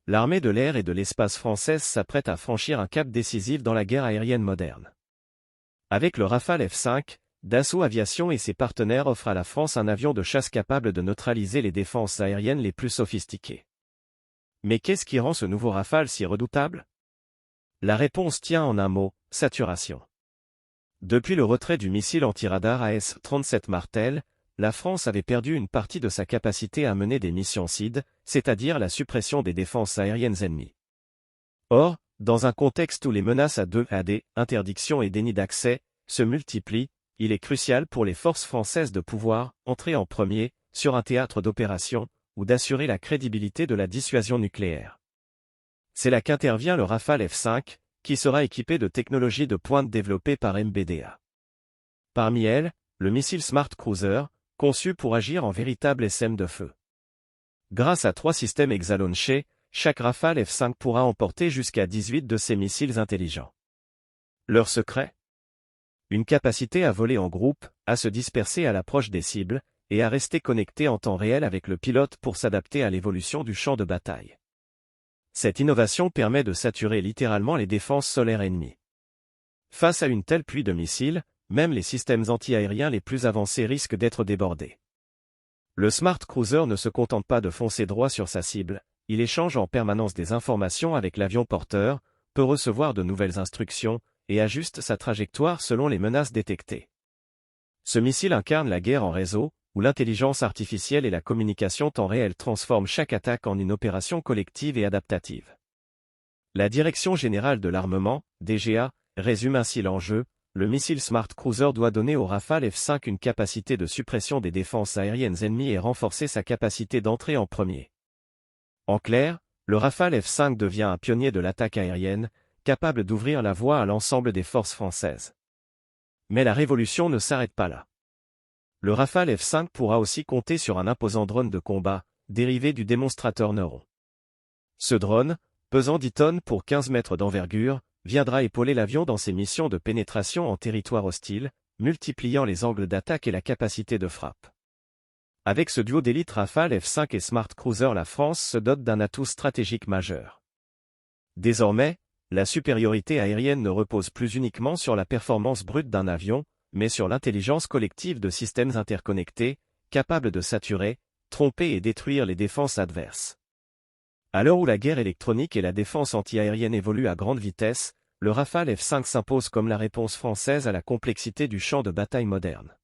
L'armée de l'air et de l'espace française s'apprête à franchir un cap décisif dans la guerre aérienne moderne. Avec le Rafale F5, Dassault Aviation et ses partenaires offrent à la France un avion de chasse capable de neutraliser les défenses aériennes les plus sophistiquées. Mais qu'est-ce qui rend ce nouveau Rafale si redoutable? La réponse tient en un mot, saturation. Depuis le retrait du missile anti-radar AS-37 Martel, la France avait perdu une partie de sa capacité à mener des missions SID, c'est-à-dire la suppression des défenses aériennes ennemies. Or, dans un contexte où les menaces à 2AD, interdiction et déni d'accès, se multiplient, il est crucial pour les forces françaises de pouvoir entrer en premier sur un théâtre d'opération ou d'assurer la crédibilité de la dissuasion nucléaire. C'est là qu'intervient le Rafale F5, qui sera équipé de technologies de pointe développées par MBDA. Parmi elles, le missile Smart Cruiser, conçu pour agir en véritable SM de feu. Grâce à 3 systèmes Hexalonchés, chaque Rafale F5 pourra emporter jusqu'à 18 de ces missiles intelligents. Leur secret? Une capacité à voler en groupe, à se disperser à l'approche des cibles, et à rester connecté en temps réel avec le pilote pour s'adapter à l'évolution du champ de bataille. Cette innovation permet de saturer littéralement les défenses solaires ennemies. Face à une telle pluie de missiles, même les systèmes anti-aériens les plus avancés risquent d'être débordés. Le Smart Cruiser ne se contente pas de foncer droit sur sa cible, il échange en permanence des informations avec l'avion porteur, peut recevoir de nouvelles instructions, et ajuste sa trajectoire selon les menaces détectées. Ce missile incarne la guerre en réseau, où l'intelligence artificielle et la communication temps réel transforment chaque attaque en une opération collective et adaptative. La Direction générale de l'armement, DGA, résume ainsi l'enjeu. Le missile Smart Cruiser doit donner au Rafale F5 une capacité de suppression des défenses aériennes ennemies et renforcer sa capacité d'entrée en premier. En clair, le Rafale F5 devient un pionnier de l'attaque aérienne, capable d'ouvrir la voie à l'ensemble des forces françaises. Mais la révolution ne s'arrête pas là. Le Rafale F5 pourra aussi compter sur un imposant drone de combat, dérivé du démonstrateur Neuron. Ce drone, pesant 10 tonnes pour 15 mètres d'envergure, viendra épauler l'avion dans ses missions de pénétration en territoire hostile, multipliant les angles d'attaque et la capacité de frappe. Avec ce duo d'élite Rafale F5 et Smart Cruiser, la France se dote d'un atout stratégique majeur. Désormais, la supériorité aérienne ne repose plus uniquement sur la performance brute d'un avion, mais sur l'intelligence collective de systèmes interconnectés, capables de saturer, tromper et détruire les défenses adverses. À l'heure où la guerre électronique et la défense anti-aérienne évoluent à grande vitesse, le Rafale F5 s'impose comme la réponse française à la complexité du champ de bataille moderne.